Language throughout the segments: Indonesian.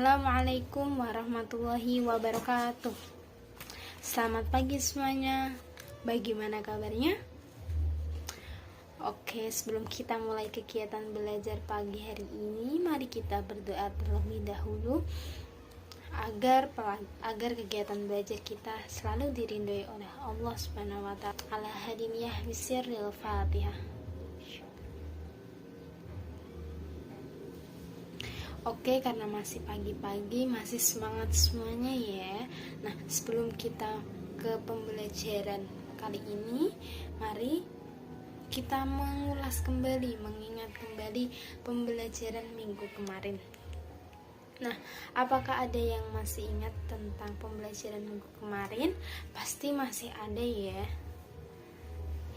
Assalamualaikum warahmatullahi wabarakatuh. Selamat pagi semuanya. Bagaimana kabarnya? Oke, sebelum kita mulai kegiatan belajar pagi hari ini, mari kita berdoa terlebih dahulu agar kegiatan belajar kita selalu dirindui oleh Allah Subhanahu wa taala. Al-Hadiniyah bisirril Fatihah. Oke, karena masih pagi-pagi, masih semangat semuanya ya. Nah, sebelum kita ke pembelajaran kali ini, mari kita mengulas kembali, mengingat kembali pembelajaran minggu kemarin. Nah, apakah ada yang masih ingat tentang pembelajaran minggu kemarin? Pasti masih ada ya.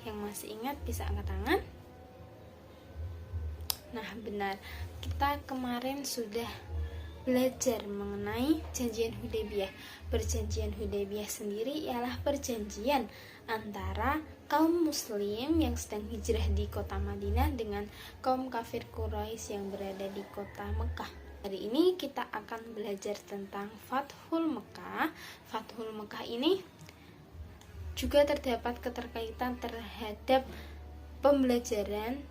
Yang masih ingat bisa angkat tangan. Nah, benar. Kita kemarin sudah belajar mengenai Perjanjian Hudaybiyah. Perjanjian Hudaybiyah sendiri ialah perjanjian antara kaum muslim yang sedang hijrah di kota Madinah dengan kaum kafir Quraisy yang berada di kota Mekah. Hari ini kita akan belajar tentang Fathul Mekah. Fathul Mekah ini juga terdapat keterkaitan terhadap pembelajaran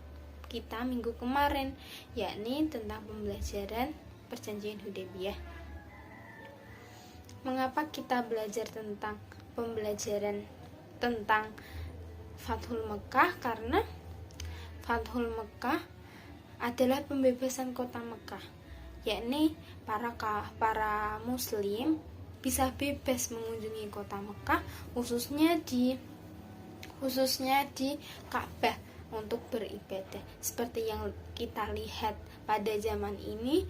kita minggu kemarin, yakni tentang pembelajaran Perjanjian Hudaybiyah. Mengapa kita belajar tentang pembelajaran tentang Fathul Mekah? Karena Fathul Mekah adalah pembebasan kota Mekah, yakni para muslim bisa bebas mengunjungi kota Mekah, khususnya di Ka'bah untuk beribadah. Seperti yang kita lihat pada zaman ini,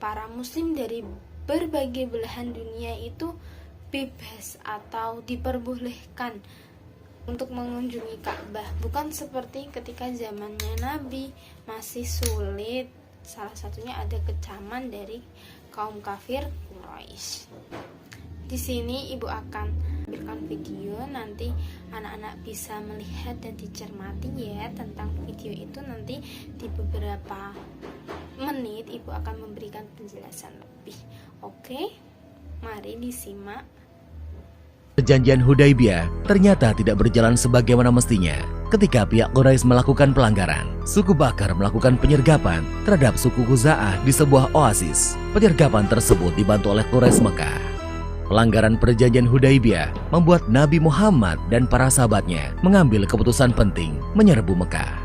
para muslim dari berbagai belahan dunia itu bebas atau diperbolehkan untuk mengunjungi Ka'bah. Bukan seperti ketika zamannya Nabi, masih sulit. Salah satunya ada kecaman dari kaum kafir Quraisy. Di sini ibu akan berikan video, nanti anak-anak bisa melihat dan dicermati ya tentang video itu. Nanti di beberapa menit ibu akan memberikan penjelasan lebih. Oke, mari disimak. Perjanjian Hudaybiyah ternyata tidak berjalan sebagaimana mestinya. Ketika pihak Quraisy melakukan pelanggaran, suku Bakar melakukan penyergapan terhadap suku Khuza'ah di sebuah oasis. Penyergapan tersebut dibantu oleh Quraisy Mekah. Pelanggaran Perjanjian Hudaybiyah membuat Nabi Muhammad dan para sahabatnya mengambil keputusan penting menyerbu Mekah.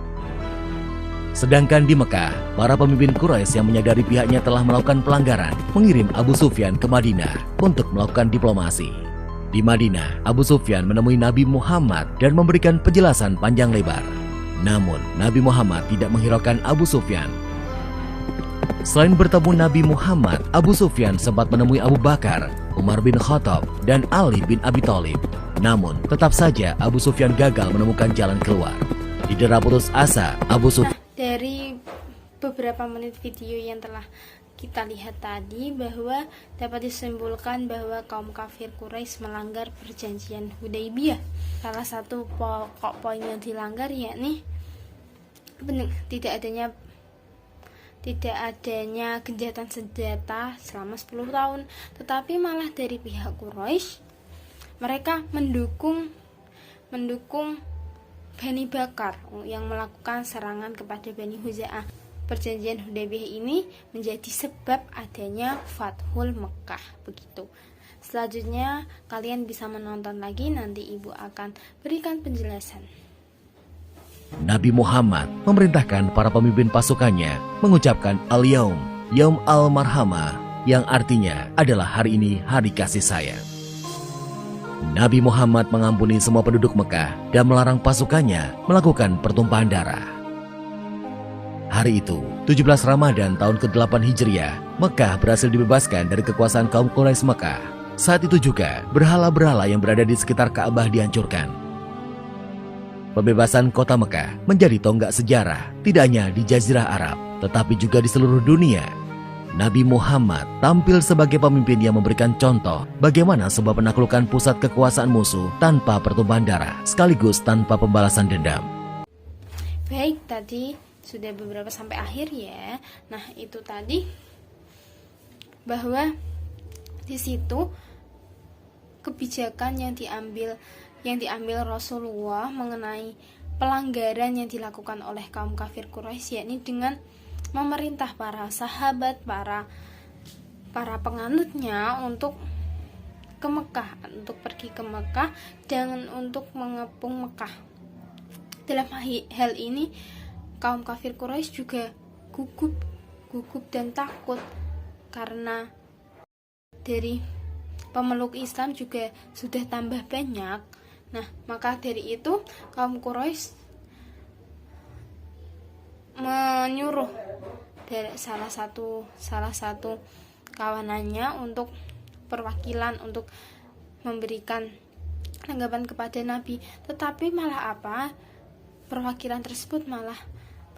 Sedangkan di Mekah, para pemimpin Quraisy yang menyadari pihaknya telah melakukan pelanggaran mengirim Abu Sufyan ke Madinah untuk melakukan diplomasi. Di Madinah, Abu Sufyan menemui Nabi Muhammad dan memberikan penjelasan panjang lebar. Namun, Nabi Muhammad tidak menghiraukan Abu Sufyan. Selain bertemu Nabi Muhammad, Abu Sufyan sempat menemui Abu Bakar, Umar bin Khattab, dan Ali bin Abi Thalib. Namun, tetap saja Abu Sufyan gagal menemukan jalan keluar. Didera putus asa, Abu Sufyan... Dari beberapa menit video yang telah kita lihat tadi, bahwa dapat disimpulkan bahwa kaum kafir Quraisy melanggar Perjanjian Hudaybiyah. Salah satu pokok poin yang dilanggar yakni tidak adanya gencatan senjata selama 10 tahun, tetapi malah dari pihak Quraisy mereka mendukung Bani Bakar yang melakukan serangan kepada Bani Huza'ah. Perjanjian Hudaybiyah ini menjadi sebab adanya Fathul Mekah. Begitu. Selanjutnya kalian bisa menonton lagi, nanti ibu akan berikan penjelasan. Nabi Muhammad memerintahkan para pemimpin pasukannya mengucapkan Al-Yaum, Yaum Al-Marhamah, yang artinya adalah hari ini hari kasih sayang. Nabi Muhammad mengampuni semua penduduk Mekah dan melarang pasukannya melakukan pertumpahan darah. Hari itu, 17 Ramadan tahun ke-8 Hijriah, Mekah berhasil dibebaskan dari kekuasaan kaum Quraisy Mekah. Saat itu juga, berhala-berhala yang berada di sekitar Ka'bah dihancurkan. Pembebasan kota Mekah menjadi tonggak sejarah tidak hanya di Jazirah Arab, tetapi juga di seluruh dunia. Nabi Muhammad tampil sebagai pemimpin yang memberikan contoh bagaimana sebuah penaklukan pusat kekuasaan musuh tanpa pertumpahan darah, sekaligus tanpa pembalasan dendam. Baik, tadi sudah beberapa sampai akhir ya. Nah, itu tadi bahwa di situ kebijakan yang diambil Rasulullah mengenai pelanggaran yang dilakukan oleh kaum kafir Quraisy, yakni dengan memerintah para sahabat, para penganutnya untuk ke Mekah, untuk pergi ke Mekah dan untuk mengepung Mekah. Dalam hal ini kaum kafir Quraisy juga gugup dan takut karena dari pemeluk Islam juga sudah tambah banyak. Nah, maka dari itu kaum Quraisy menyuruh dari salah satu kawanannya untuk perwakilan untuk memberikan tanggapan kepada Nabi, tetapi malah perwakilan tersebut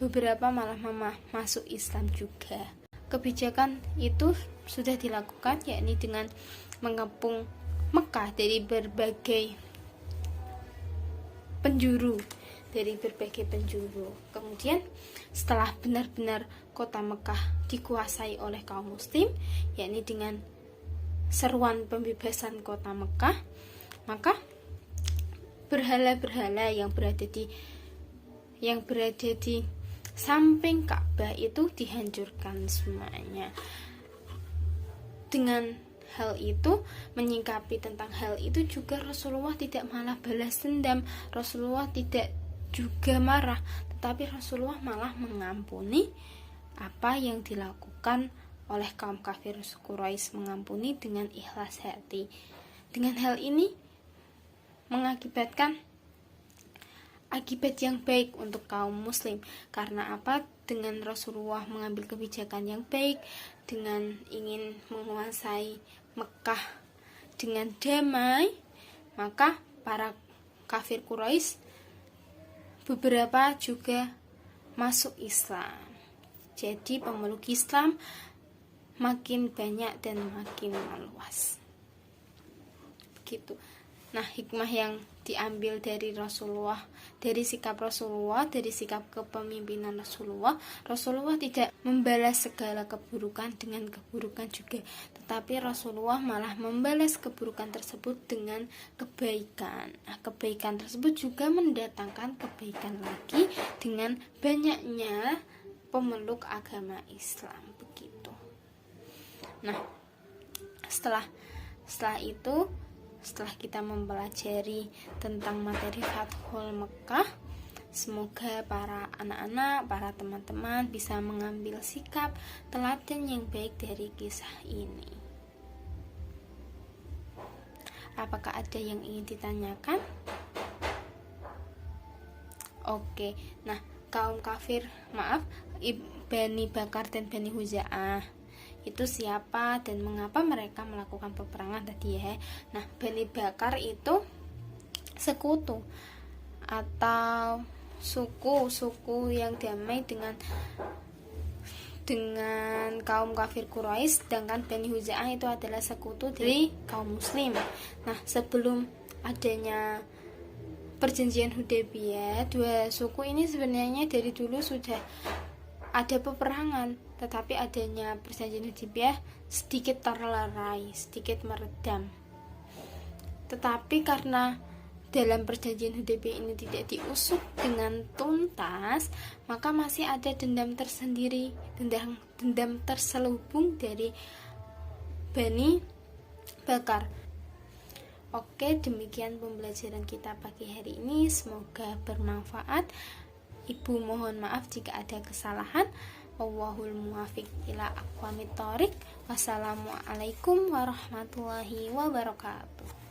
beberapa malah masuk Islam juga. Kebijakan itu sudah dilakukan, yakni dengan mengepung Mekah dari berbagai penjuru. Kemudian setelah benar-benar kota Mekah dikuasai oleh kaum muslim, yakni dengan seruan pembebasan kota Mekah, maka berhala-berhala yang berada di samping Ka'bah itu dihancurkan semuanya. Dengan hal itu, menyingkapi tentang hal itu juga Rasulullah tidak malah balas dendam, Rasulullah tidak juga marah, tetapi Rasulullah malah mengampuni apa yang dilakukan oleh kaum kafir Quraisy, mengampuni dengan ikhlas hati. Dengan hal ini mengakibatkan akibat yang baik untuk kaum muslim. Karena apa? Dengan Rasulullah mengambil kebijakan yang baik, dengan ingin menguasai Mekah dengan damai, maka para kafir Quraisy beberapa juga masuk Islam. Jadi pemeluk Islam makin banyak dan makin meluas. Begitu. Nah, hikmah yang diambil dari Rasulullah, dari sikap kepemimpinan Rasulullah tidak membalas segala keburukan dengan keburukan juga, tetapi Rasulullah malah membalas keburukan tersebut dengan kebaikan. Nah, kebaikan tersebut juga mendatangkan kebaikan lagi dengan banyaknya pemeluk agama Islam. Begitu. Nah, setelah itu, setelah kita mempelajari tentang materi Fathul Mekah, semoga para anak-anak, para teman-teman bisa mengambil sikap teladan yang baik dari kisah ini. Apakah ada yang ingin ditanyakan? Oke, nah kaum kafir, Bani Bakar dan Bani Huza'ah itu siapa dan mengapa mereka melakukan peperangan tadi ya. Nah, Bani Bakar itu sekutu atau suku yang damai dengan kaum kafir Quraisy, sedangkan Bani Huza'ah itu adalah sekutu dari kaum muslim. Nah, sebelum adanya perjanjian Hudaybiyah, dua suku ini sebenarnya dari dulu sudah ada peperangan, tetapi adanya perjanjian Hudaybiyah sedikit terlerai, sedikit meredam. Tetapi karena dalam perjanjian Hudaybiyah ini tidak diusut dengan tuntas, maka masih ada dendam tersendiri, dendam terselubung dari Bani Bakar. Oke, demikian pembelajaran kita pagi hari ini, semoga bermanfaat. Ibu mohon maaf jika ada kesalahan. Wallahul muwaffiq ila aqwamit thoriq. Wassalamualaikum warahmatullahi wabarakatuh.